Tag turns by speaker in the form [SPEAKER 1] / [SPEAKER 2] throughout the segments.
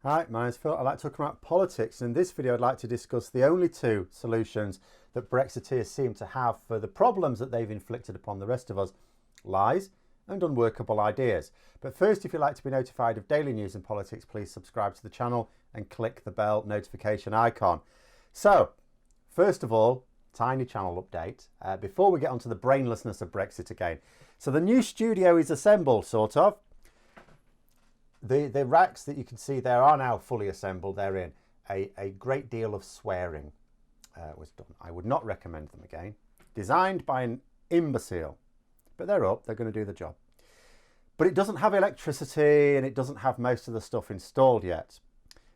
[SPEAKER 1] Hi, my name's Phil. I'd like to talk about politics. In this video, I'd like to discuss the only two solutions that Brexiteers seem to have for the problems that they've inflicted upon the rest of us: lies and unworkable ideas. But first, if you'd like to be notified of daily news and politics, please subscribe to the channel and click the bell notification icon. So, first of all, tiny channel update before we get onto the brainlessness of Brexit again. So the new studio is assembled, sort of. The racks that you can see there are now fully assembled. They're in. A great deal of swearing was done. I would not recommend them again. Designed by an imbecile. But they're up. They're going to do the job. But it doesn't have electricity and it doesn't have most of the stuff installed yet.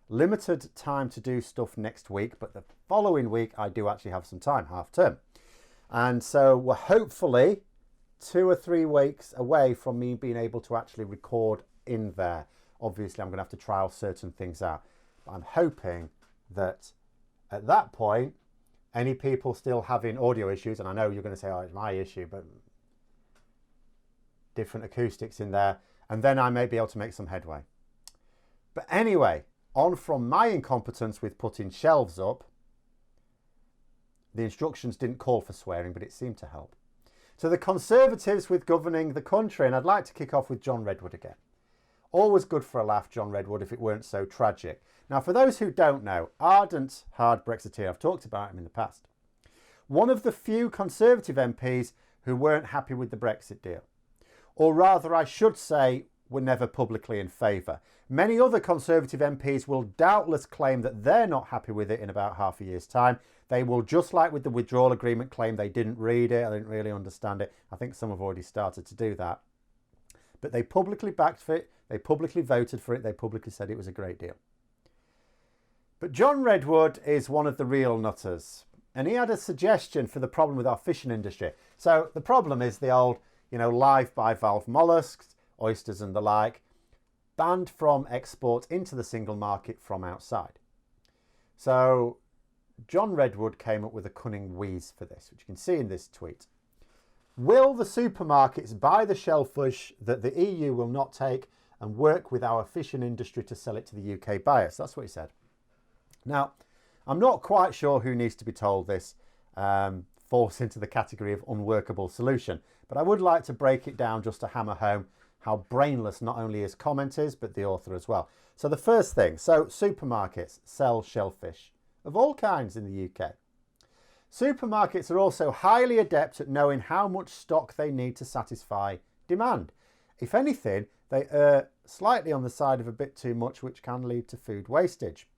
[SPEAKER 1] Limited time to do stuff next week, but the following week I do actually have some time, half term. And so we're hopefully 2 or 3 weeks away from me being able to actually record in there. Obviously, I'm going to have to trial certain things out. But I'm hoping that at that point, any people still having audio issues, and I know you're going to say, oh, it's my issue, but different acoustics in there, and then I may be able to make some headway. But anyway, on from my incompetence with putting shelves up, the instructions didn't call for swearing, but it seemed to help. So the Conservatives with governing the country, and I'd like to kick off with John Redwood again. Always good for a laugh, John Redwood, if it weren't so tragic. Now, for those who don't know, ardent, hard Brexiteer, I've talked about him in the past. One of the few Conservative MPs who weren't happy with the Brexit deal. Or rather, I should say, were never publicly in favour. Many other Conservative MPs will doubtless claim that they're not happy with it in about half a year's time. They will, just like with the withdrawal agreement, claim they didn't read it, they didn't really understand it. I think some have already started to do that. But they publicly backed for it, they publicly voted for it, they publicly said it was a great deal. But John Redwood is one of the real nutters. And he had a suggestion for the problem with our fishing industry. So the problem is the old, live bivalve mollusks, oysters and the like, banned from export into the single market from outside. So John Redwood came up with a cunning wheeze for this, which you can see in this tweet. Will the supermarkets buy the shellfish that the EU will not take and work with our fishing industry to sell it to the UK buyers? That's what he said. Now, I'm not quite sure who needs to be told this falls into the category of unworkable solution, but I would like to break it down just to hammer home how brainless not only his comment is, but the author as well. So the first thing, supermarkets sell shellfish of all kinds in the UK. Supermarkets are also highly adept at knowing how much stock they need to satisfy demand. If anything, they err slightly on the side of a bit too much, which can lead to food wastage.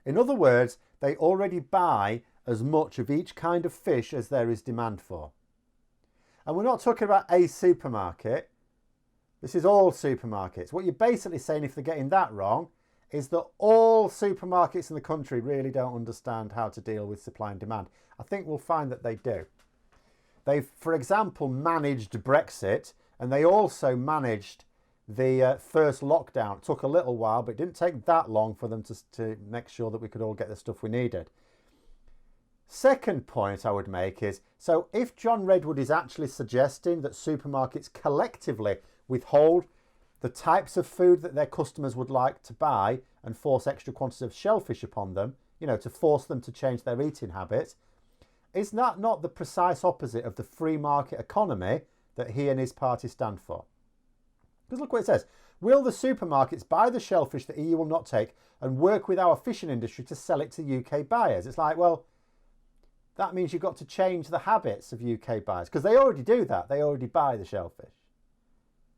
[SPEAKER 1] In other words, they already buy as much of each kind of fish as there is demand for. And we're not talking about a supermarket. This is all supermarkets. What you're basically saying, if they're getting that wrong, is that all supermarkets in the country really don't understand how to deal with supply and demand. I think we'll find that they do. They've, for example, managed Brexit, and they also managed the first lockdown. It took a little while, but it didn't take that long for them to make sure that we could all get the stuff we needed. Second point I would make is, so if John Redwood is actually suggesting that supermarkets collectively withhold the types of food that their customers would like to buy and force extra quantities of shellfish upon them, to force them to change their eating habits, is that not the precise opposite of the free market economy that he and his party stand for? Because look what it says. Will the supermarkets buy the shellfish that EU will not take and work with our fishing industry to sell it to UK buyers? It's like, well, that means you've got to change the habits of UK buyers, because they already do that. They already buy the shellfish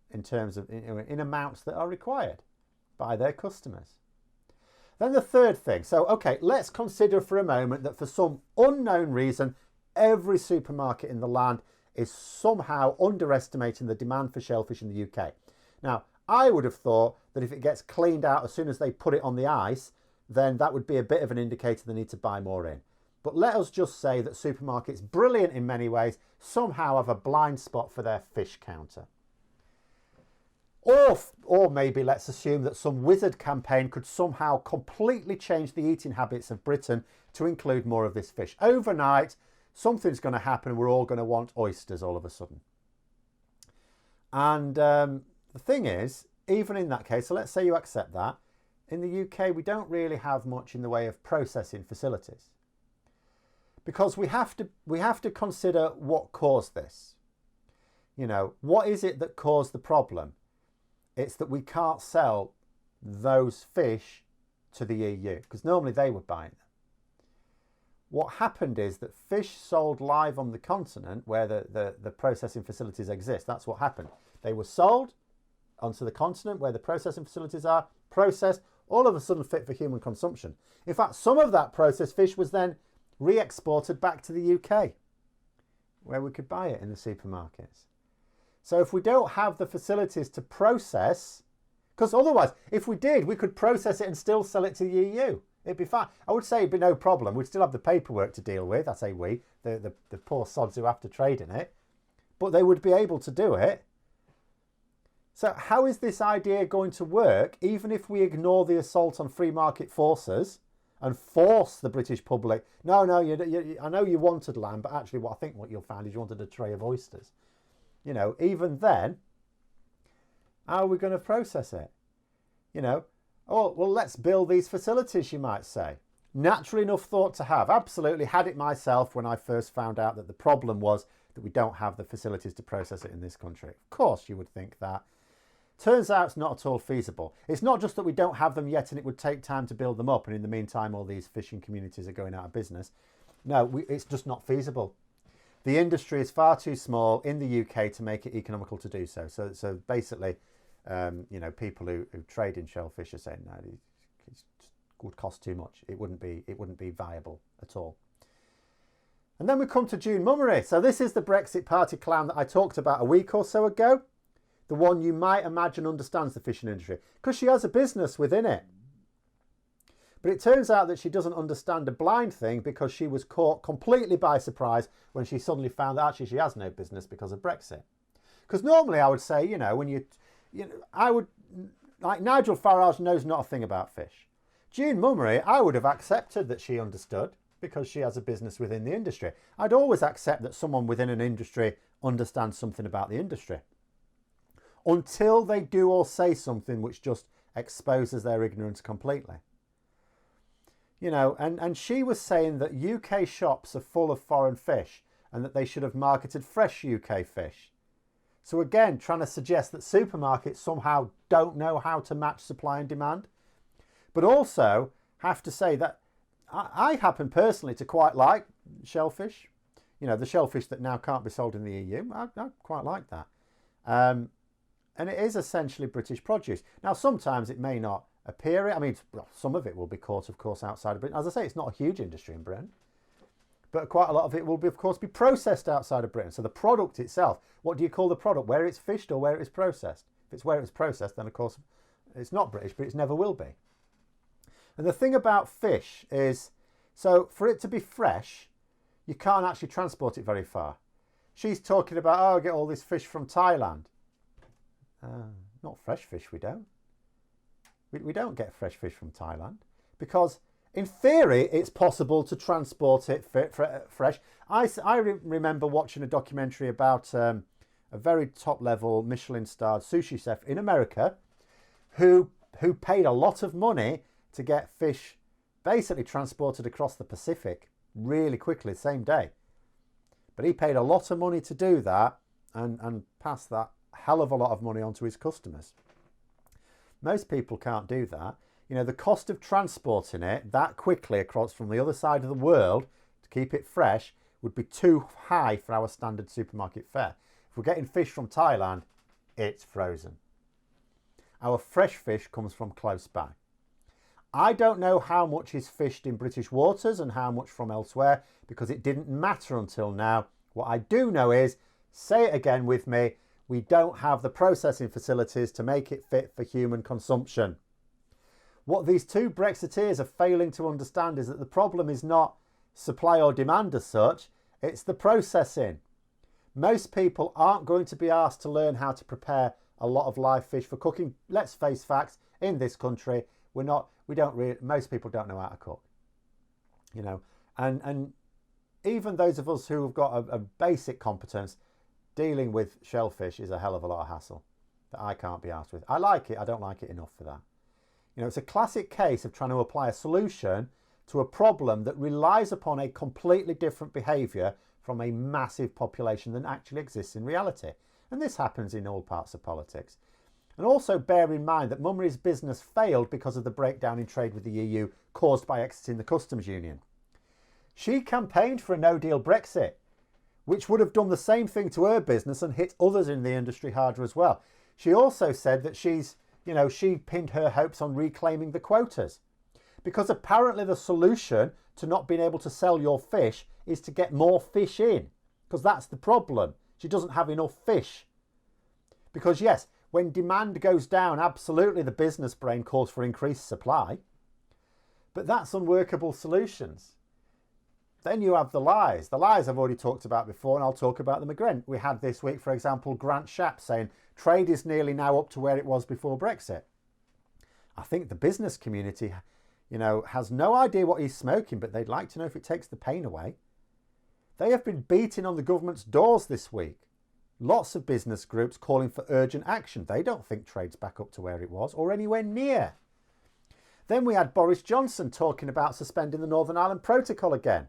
[SPEAKER 1] in terms of in amounts that are required by their customers. Then the third thing. So, okay, let's consider for a moment that for some unknown reason, every supermarket in the land is somehow underestimating the demand for shellfish in the UK. Now, I would have thought that if it gets cleaned out as soon as they put it on the ice, then that would be a bit of an indicator they need to buy more in. But let us just say that supermarkets, brilliant in many ways, somehow have a blind spot for their fish counter. Or maybe let's assume that some wizard campaign could somehow completely change the eating habits of Britain to include more of this fish. Overnight, something's going to happen. We're all going to want oysters all of a sudden. And the thing is, even in that case, so let's say you accept that, in the UK, we don't really have much in the way of processing facilities, because we have to consider what caused this. You know, what is it that caused the problem? It's that we can't sell those fish to the EU, because normally they would buy them. What happened is that fish sold live on the continent where the processing facilities exist. That's what happened. They were sold onto the continent where the processing facilities are, processed, all of a sudden fit for human consumption. In fact, some of that processed fish was then re-exported back to the UK, where we could buy it in the supermarkets. So if we don't have the facilities to process, because otherwise, if we did, we could process it and still sell it to the EU. It'd be fine. I would say it'd be no problem. We'd still have the paperwork to deal with. I say we, the poor sods who have to trade in it. But they would be able to do it. So how is this idea going to work, even if we ignore the assault on free market forces and force the British public? No, I know you wanted lamb, but actually I think what you'll find is you wanted a tray of oysters. You know, even then, how are we going to process it? You know, oh, well, let's build these facilities, you might say. Natural enough thought to have. Absolutely had it myself when I first found out that the problem was that we don't have the facilities to process it in this country. Of course you would think that. Turns out it's not at all feasible. It's not just that we don't have them yet and it would take time to build them up, and in the meantime all these fishing communities are going out of business. No, it's just not feasible. The industry is far too small in the UK to make it economical to do so. So basically, you know, people who trade in shellfish are saying no, it would cost too much. It wouldn't be viable at all. And then we come to June Mummery. So this is the Brexit party clown that I talked about a week or so ago. The one you might imagine understands the fishing industry because she has a business within it. But it turns out that she doesn't understand a blind thing, because she was caught completely by surprise when she suddenly found that actually she has no business because of Brexit. Because normally I would say, you know, I would, like Nigel Farage knows not a thing about fish. June Mummery, I would have accepted that she understood because she has a business within the industry. I'd always accept that someone within an industry understands something about the industry, until they do or say something which just exposes their ignorance completely. You know, and she was saying that UK shops are full of foreign fish and that they should have marketed fresh UK fish. So again, trying to suggest that supermarkets somehow don't know how to match supply and demand. But also have to say that I happen personally to quite like shellfish. You know, the shellfish that now can't be sold in the EU. I quite like that. And it is essentially British produce. Now, sometimes it may not appear it. I mean, some of it will be caught, of course, outside of Britain. As I say, it's not a huge industry in Britain. But quite a lot of it will, be, of course, be processed outside of Britain. So the product itself, what do you call the product? Where it's fished or where it is processed? If it's where it's processed, then, of course, it's not British, but it never will be. And the thing about fish is, so for it to be fresh, you can't actually transport it very far. She's talking about, oh, I get all this fish from Thailand. Not fresh fish, we don't. We don't get fresh fish from Thailand, because in theory it's possible to transport it fresh. I remember watching a documentary about a very top level Michelin starred sushi chef in America who paid a lot of money to get fish basically transported across the Pacific really quickly, same day. But he paid a lot of money to do that and passed that hell of a lot of money on to his customers. Most people can't do that. You know, the cost of transporting it that quickly across from the other side of the world to keep it fresh would be too high for our standard supermarket fare. If we're getting fish from Thailand, it's frozen. Our fresh fish comes from close by. I don't know how much is fished in British waters and how much from elsewhere, because it didn't matter until now. What I do know is, say it again with me, we don't have the processing facilities to make it fit for human consumption. What these two Brexiteers are failing to understand is that the problem is not supply or demand as such, it's the processing. Most people aren't going to be asked to learn how to prepare a lot of live fish for cooking. Let's face facts, in this country, most people don't know how to cook. You know, and even those of us who have got a basic competence, dealing with shellfish is a hell of a lot of hassle that I can't be asked with. I like it, I don't like it enough for that. You know, it's a classic case of trying to apply a solution to a problem that relies upon a completely different behaviour from a massive population than actually exists in reality. And this happens in all parts of politics. And also bear in mind that Mummery's business failed because of the breakdown in trade with the EU caused by exiting the customs union. She campaigned for a no-deal Brexit, which would have done the same thing to her business and hit others in the industry harder as well. She also said that she pinned her hopes on reclaiming the quotas, because apparently the solution to not being able to sell your fish is to get more fish in, because that's the problem. She doesn't have enough fish. Because yes, when demand goes down, absolutely the business brain calls for increased supply, but that's unworkable solutions. Then you have the lies. The lies I've already talked about before, and I'll talk about them again. We had this week, for example, Grant Shapps saying trade is nearly now up to where it was before Brexit. I think the business community, has no idea what he's smoking, but they'd like to know if it takes the pain away. They have been beating on the government's doors this week. Lots of business groups calling for urgent action. They don't think trade's back up to where it was or anywhere near. Then we had Boris Johnson talking about suspending the Northern Ireland Protocol again.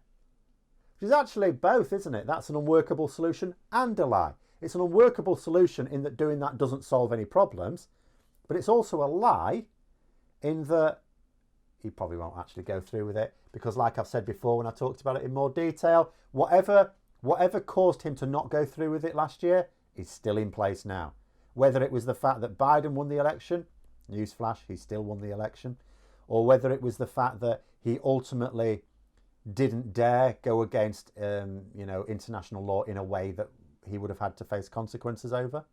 [SPEAKER 1] Which is actually both, isn't it? That's an unworkable solution and a lie. It's an unworkable solution in that doing that doesn't solve any problems, but it's also a lie in that he probably won't actually go through with it, because like I've said before when I talked about it in more detail, whatever caused him to not go through with it last year is still in place now. Whether it was the fact that Biden won the election, newsflash, he still won the election, or whether it was the fact that he ultimately didn't dare go against international law in a way that he would have had to face consequences over.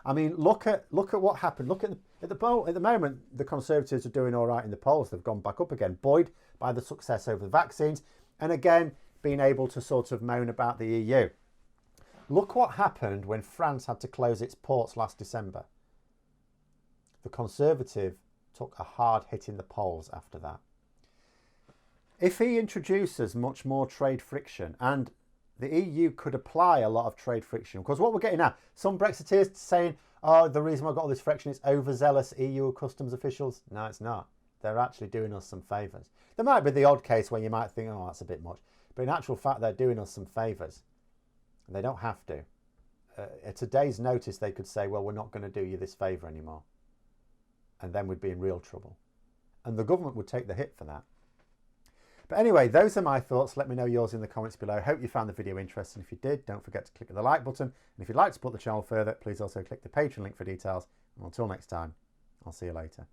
[SPEAKER 1] I mean, look at what happened. Look at the poll. At the moment, the Conservatives are doing all right in the polls. They've gone back up again, buoyed by the success over the vaccines, and again being able to sort of moan about the EU. Look what happened when France had to close its ports last December. The Conservative took a hard hit in the polls after that. If he introduces much more trade friction, and the EU could apply a lot of trade friction, because what we're getting now, some Brexiteers saying, oh, the reason I got all this friction is overzealous EU customs officials. No, it's not. They're actually doing us some favours. There might be the odd case where you might think, oh, that's a bit much. But in actual fact, they're doing us some favours. They don't have to. At a day's notice, they could say, well, we're not going to do you this favour anymore. And then we'd be in real trouble. And the government would take the hit for that. But anyway, those are my thoughts. Let me know yours in the comments below. Hope you found the video interesting. If you did, don't forget to click the like button. And if you'd like to support the channel further, please also click the Patreon link for details. And until next time, I'll see you later.